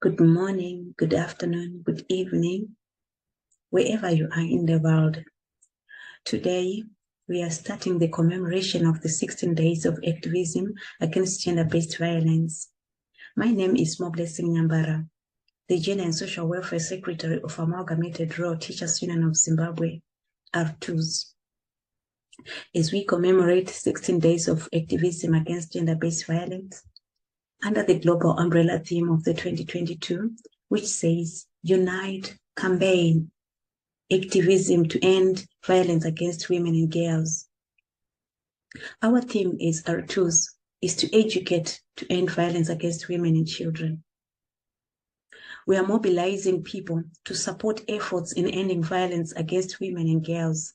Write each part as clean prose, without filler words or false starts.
Good morning, good afternoon, good evening, wherever you are in the world. Today, we are starting the commemoration of the 16 days of activism against gender-based violence. My name is Moblessing Nyambara, the Gender and Social Welfare Secretary of Amalgamated Rural Teachers Union of Zimbabwe, R2s. As we commemorate 16 days of activism against gender-based violence, under the global umbrella theme of the 2022, which says, Unite, Campaign, Activism to End Violence Against Women and Girls. Our theme is R2s, is to educate to end violence against women and children. We are mobilizing people to support efforts in ending violence against women and girls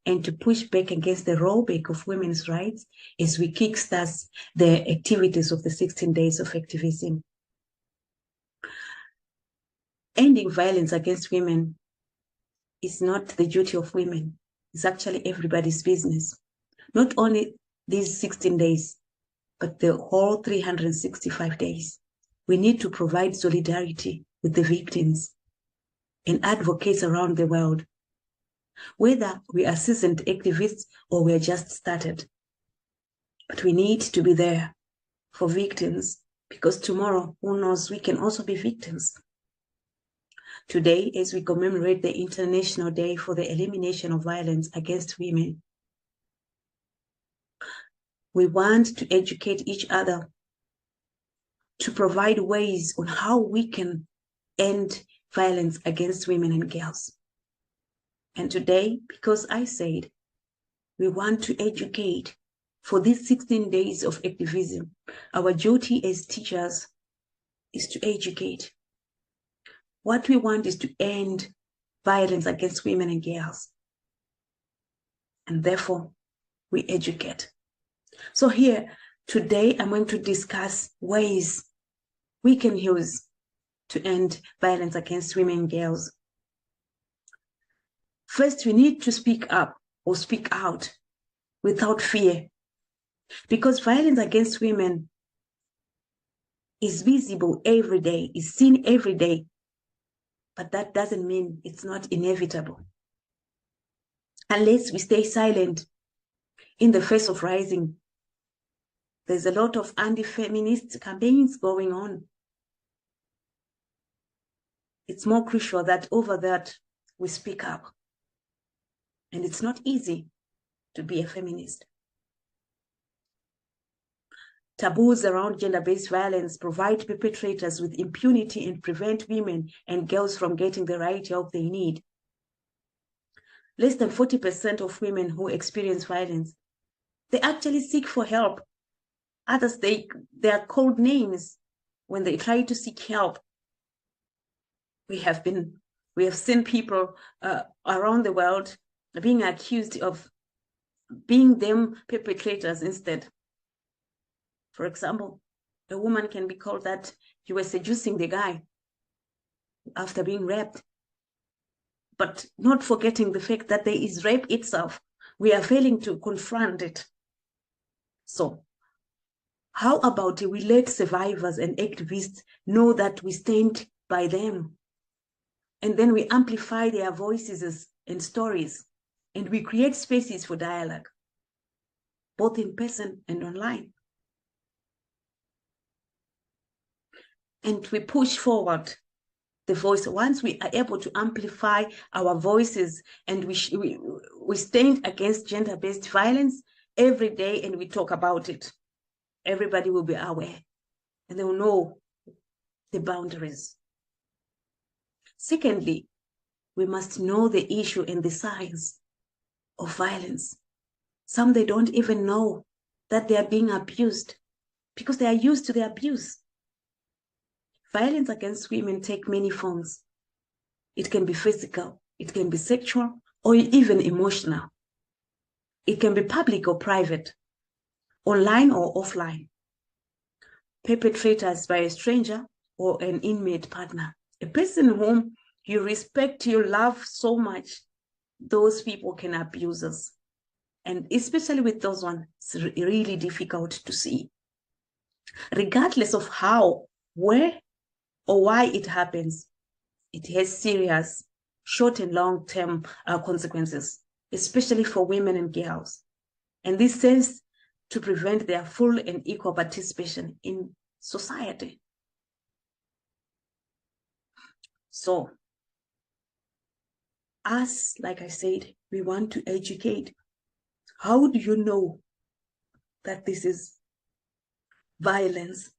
and to push back against the rollback of women's rights as we kickstart the activities of the 16 days of activism. Ending violence against women is not the duty of women. It's actually everybody's business. Not only these 16 days, but the whole 365 days. We need to provide solidarity with the victims and advocates around the world, whether we are seasoned activists or we are just started. But we need to be there for victims because tomorrow, who knows, we can also be victims. Today, as we commemorate the International Day for the Elimination of Violence Against Women, we want to educate each other to provide ways on how we can end violence against women and girls. And today, because I said, we want to educate for these 16 days of activism, our duty as teachers is to educate. What we want is to end violence against women and girls. And therefore, we educate. So here, today, I'm going to discuss ways we can use to end violence against women and girls. First, we need to speak up or speak out without fear, because violence against women is visible every day, is seen every day, but that doesn't mean it's not inevitable. Unless we stay silent in the face of rising, there's a lot of anti-feminist campaigns going on. It's more crucial that over that we speak up. And it's not easy to be a feminist. Taboos around gender-based violence provide perpetrators with impunity and prevent women and girls from getting the right help they need. Less than 40% of women who experience violence, they actually seek for help. Others, they are called names when they try to seek help. We have seen people around the world being accused of being them perpetrators instead. For example, a woman can be called that you were seducing the guy after being raped, but not forgetting the fact that there is rape itself. We are failing to confront it. So how about we let survivors and activists know that we stand by them? And then we amplify their voices and stories, and we create spaces for dialogue, both in person and online. And we push forward the voice. Once we are able to amplify our voices and we stand against gender-based violence every day and we talk about it, everybody will be aware and they will know the boundaries. Secondly, we must know the issue and the science of violence. Some, they don't even know that they are being abused because they are used to the abuse. Violence against women take many forms. It can be physical, it can be sexual, or even emotional. It can be public or private, online or offline. Perpetrators by a stranger or an inmate partner. A person whom you respect, you love so much, those people can abuse us. And especially with those ones, it's really difficult to see. Regardless of how, where, or why it happens. It has serious short and long-term consequences, especially for women and girls. And this serves to prevent their full and equal participation in society. So, us, like I said, we want to educate. How do you know that this is violence?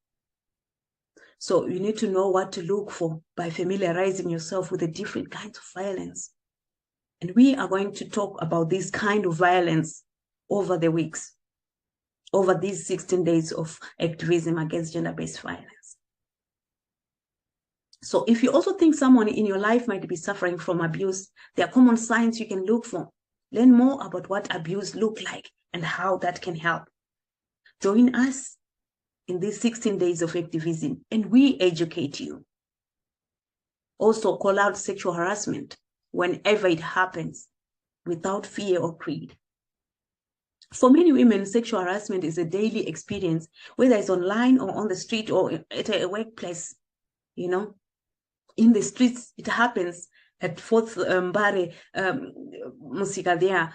So you need to know what to look for by familiarizing yourself with the different kinds of violence. And we are going to talk about this kind of violence over the weeks, over these 16 days of activism against gender-based violence. So if you also think someone in your life might be suffering from abuse, there are common signs you can look for. Learn more about what abuse looks like and how that can help. Join us in these 16 days of activism, and we educate you. Also, call out sexual harassment whenever it happens without fear or greed. For many women, sexual harassment is a daily experience, whether it's online or on the street or at a workplace. You know, in the streets, it happens at Fourth Mbare, Musika there,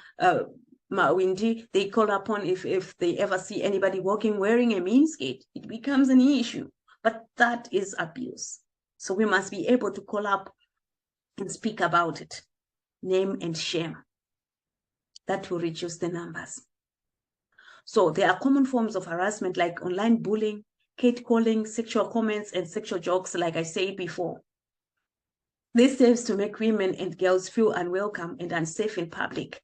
Mawindi, they call upon if they ever see anybody walking wearing a miniskirt, it becomes an issue. But that is abuse. So we must be able to call up and speak about it, name and shame. That will reduce the numbers. So there are common forms of harassment like online bullying, catcalling, sexual comments, and sexual jokes, like I said before. This serves to make women and girls feel unwelcome and unsafe in public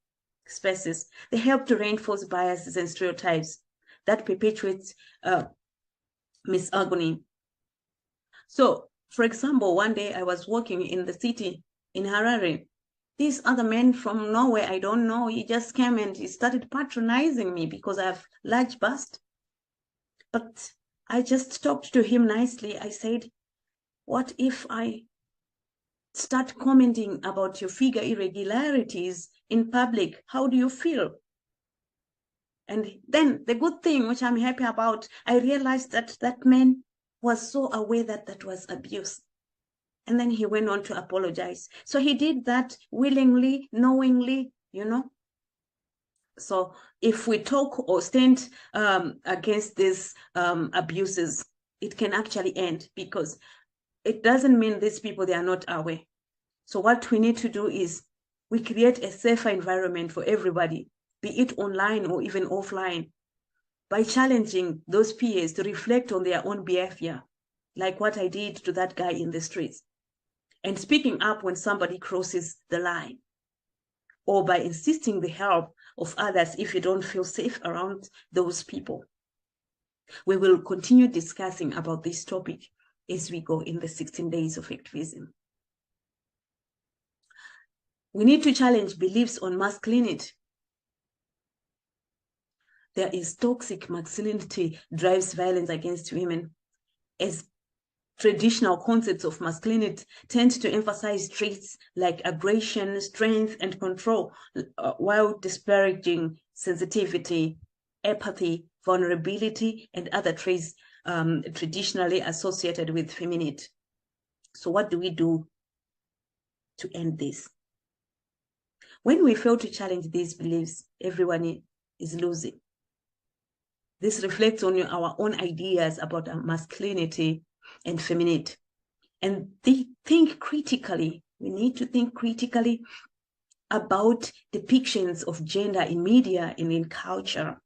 spaces. They help to reinforce biases and stereotypes that perpetuate misogyny. So, for example, one day I was walking in the city in Harare. This other man from Norway, I don't know, he just came and he started patronizing me because I have large bust. But I just talked to him nicely. I said, what if I start commenting about your figure irregularities in public? How do you feel? And then the good thing, which I'm happy about, I realized that that man was so aware that that was abuse. And then he went on to apologize. So he did that willingly, knowingly, you know. So if we talk or stand against these abuses, it can actually end, because it doesn't mean these people, they are not aware. So what we need to do is we create a safer environment for everybody, be it online or even offline, by challenging those peers to reflect on their own behavior, like what I did to that guy in the streets, and speaking up when somebody crosses the line, or by insisting the help of others if you don't feel safe around those people. We will continue discussing about this topic as we go in the 16 days of activism. We need to challenge beliefs on masculinity. There is toxic masculinity drives violence against women, as traditional concepts of masculinity tend to emphasize traits like aggression, strength, and control, while disparaging sensitivity, empathy, vulnerability, and other traits traditionally associated with femininity. So what do we do to end this? When we fail to challenge these beliefs, everyone is losing. This reflects on our own ideas about masculinity and femininity. And they think critically. We need to think critically about depictions of gender in media and in culture.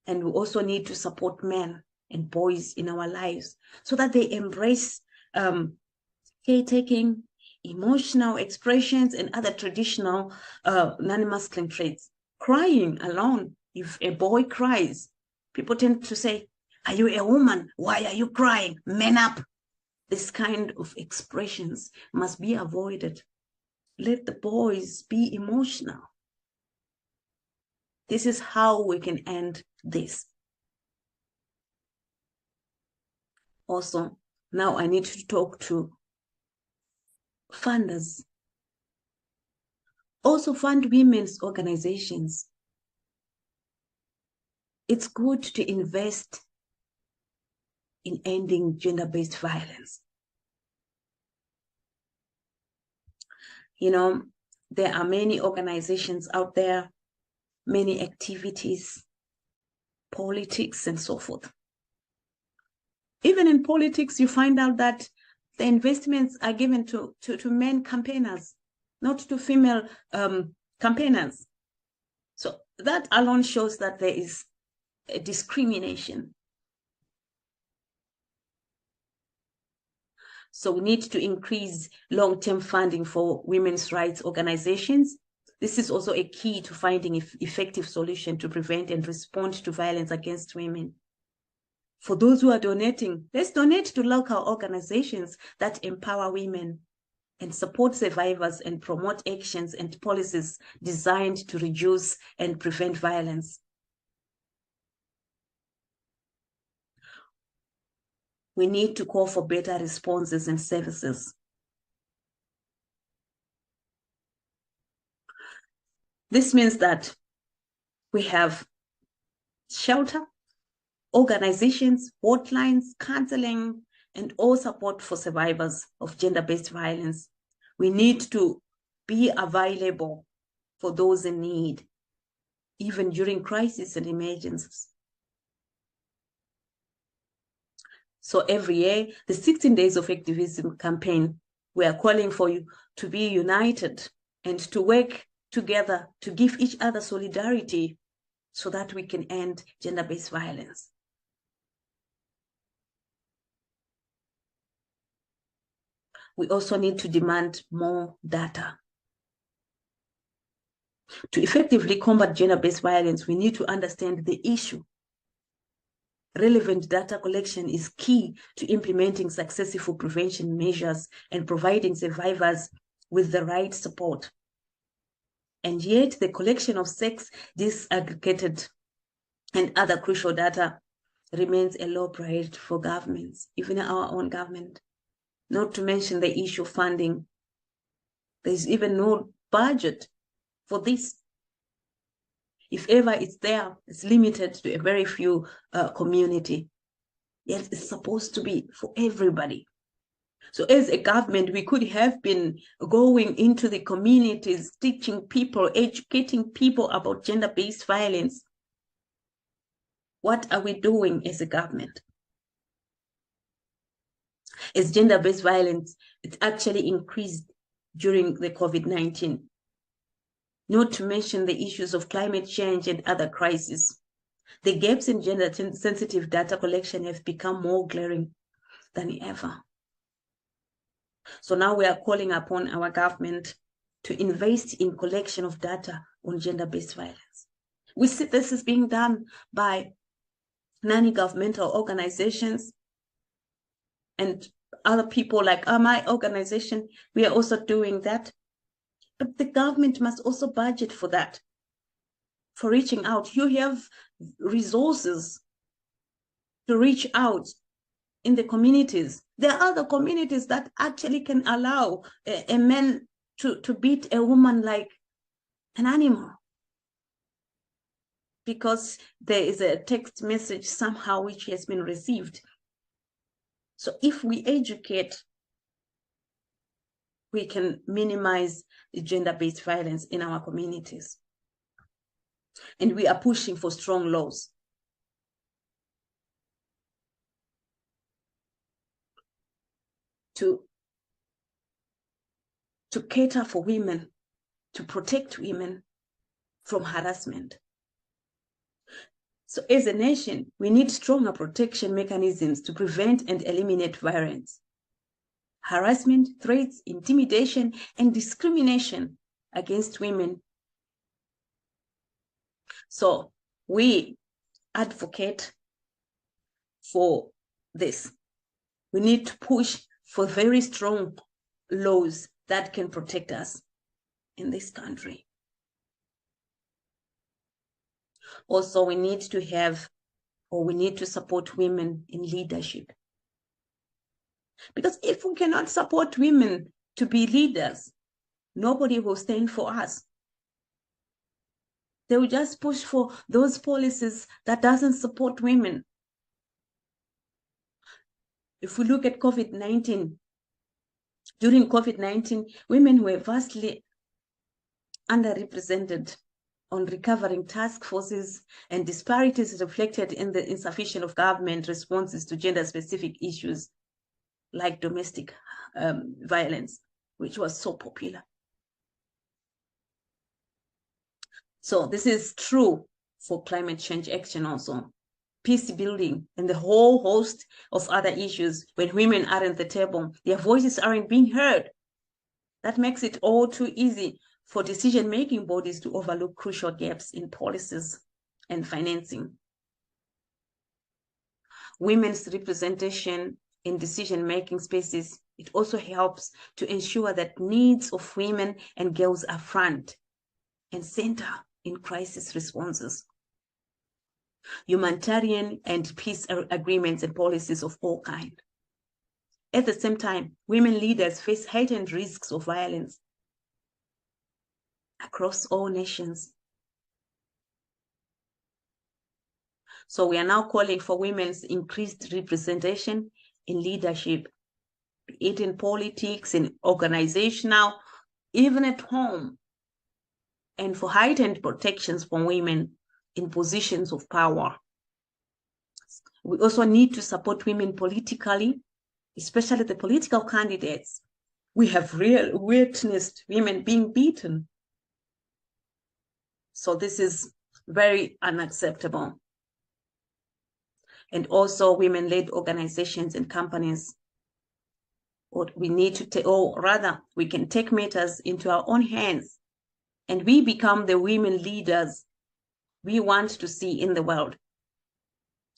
And we also need to support men and boys in our lives so that they embrace caretaking, emotional expressions, and other traditional non-masculine traits. Crying alone, if a boy cries, people tend to say, are you a woman? Why are you crying? Man up. This kind of expressions must be avoided. Let the boys be emotional. This is how we can end this. Also, now I need to talk to funders. Also fund women's organizations. It's good to invest in ending gender-based violence. You know, there are many organizations out there, many activities, politics, and so forth. Even in politics, you find out that the investments are given to men campaigners, not to female campaigners. So that alone shows that there is a discrimination. So we need to increase long-term funding for women's rights organizations. This is also a key to finding an effective solution to prevent and respond to violence against women. For those who are donating, let's donate to local organizations that empower women and support survivors and promote actions and policies designed to reduce and prevent violence. We need to call for better responses and services. This means that we have shelter, organizations, hotlines, counseling, and all support for survivors of gender-based violence. We need to be available for those in need, even during crises and emergencies. So every year, the 16 Days of Activism campaign, we are calling for you to be united and to work together to give each other solidarity so that we can end gender-based violence. We also need to demand more data. To effectively combat gender-based violence, we need to understand the issue. Relevant data collection is key to implementing successful prevention measures and providing survivors with the right support. And yet, the collection of sex disaggregated and other crucial data remains a low priority for governments, even our own government. Not to mention the issue of funding. There's even no budget for this. If ever it's there, it's limited to a very few community. Yet it's supposed to be for everybody. So as a government, we could have been going into the communities, teaching people, educating people about gender-based violence. What are we doing as a government? As gender-based violence, it actually increased during the COVID-19. Not to mention the issues of climate change and other crises. The gaps in gender-sensitive data collection have become more glaring than ever. So now we are calling upon our government to invest in collection of data on gender-based violence. We see this is being done by non-governmental organizations and other people like my organization. We are also doing that. But the government must also budget for that, for reaching out. You have resources to reach out in the communities. There are other communities that actually can allow a man to beat a woman like an animal because there is a text message somehow which has been received. So if we educate, we can minimize the gender-based violence in our communities. And we are pushing for strong laws. To cater for women, to protect women from harassment. So as a nation, we need stronger protection mechanisms to prevent and eliminate violence, harassment, threats, intimidation, and discrimination against women. So we advocate for this. We need to push for very strong laws that can protect us in this country. Also, we need to have, or we need to support women in leadership. Because if we cannot support women to be leaders, nobody will stand for us. They will just push for those policies that doesn't support women. If we look at COVID-19, During COVID-19, women were vastly underrepresented on recovering task forces, and disparities reflected in the insufficient of government responses to gender-specific issues like domestic violence, which was so popular. So this is true for climate change action also. Peace building and the whole host of other issues. When women aren't at the table, their voices aren't being heard. That makes it all too easy for decision-making bodies to overlook crucial gaps in policies and financing. Women's representation in decision-making spaces, it also helps to ensure that needs of women and girls are front and center in crisis responses. Humanitarian and peace agreements and policies of all kinds. At the same time, women leaders face heightened risks of violence across all nations. So we are now calling for women's increased representation in leadership, be it in politics, in organizational, even at home, and for heightened protections for women in positions of power. We also need to support women politically, especially the political candidates. We have witnessed women being beaten. So this is very unacceptable. And also women-led organizations and companies. We need to take, or rather, we can take matters into our own hands, and we become the women leaders we want to see in the world.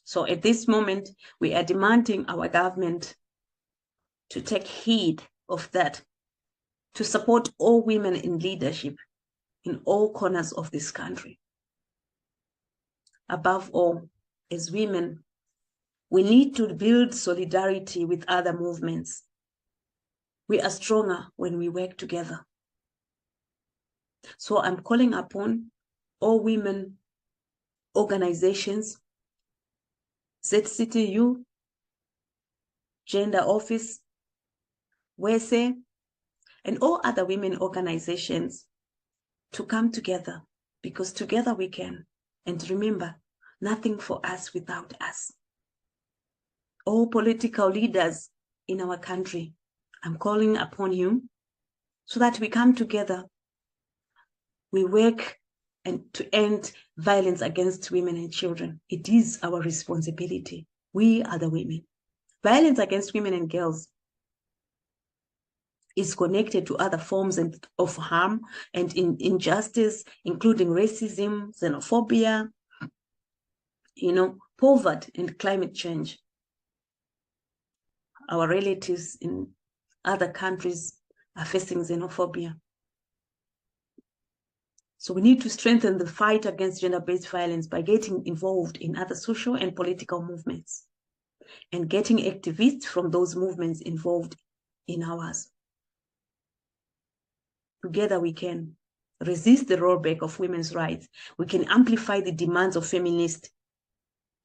So at this moment, we are demanding our government to take heed of that, to support all women in leadership in all corners of this country. Above all, as women, we need to build solidarity with other movements. We are stronger when we work together. So I'm calling upon all women organizations, ZCTU, Gender Office, WESE, and all other women organizations to come together, because together we can. And remember, nothing for us without us. All political leaders in our country, I'm calling upon you so that we come together. We work and to end violence against women and children. It is our responsibility. We are the women. Violence against women and girls is connected to other forms of harm and injustice, including racism, xenophobia, poverty and climate change. Our relatives in other countries are facing xenophobia. So we need to strengthen the fight against gender-based violence by getting involved in other social and political movements and getting activists from those movements involved in ours. Together we can resist the rollback of women's rights. We can amplify the demands of feminists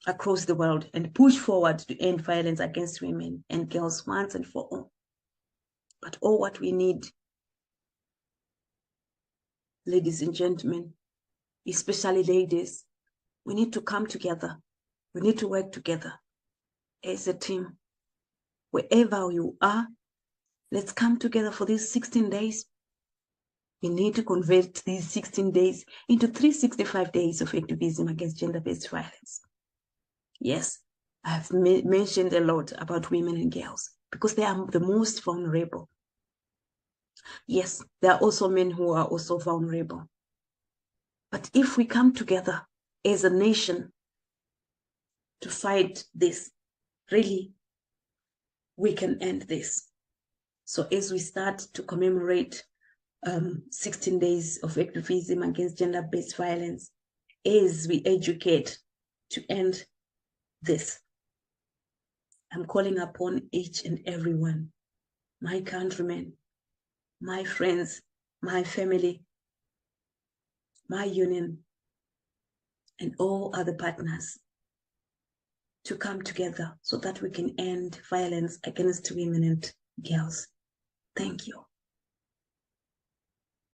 across the world and push forward to end violence against women and girls once and for all. But all what we need, ladies and gentlemen, especially ladies, we need to come together. We need to work together as a team. Wherever you are, let's come together for these 16 days. We need to convert these 16 days into 365 days of activism against gender-based violence. Yes, I have mentioned a lot about women and girls because they are the most vulnerable. Yes, there are also men who are also vulnerable. But if we come together as a nation to fight this, really, we can end this. So as we start to commemorate 16 days of activism against gender-based violence, as we educate to end this, I'm calling upon each and everyone, my countrymen, my friends, my family, my union, and all other partners to come together so that we can end violence against women and girls. Thank you.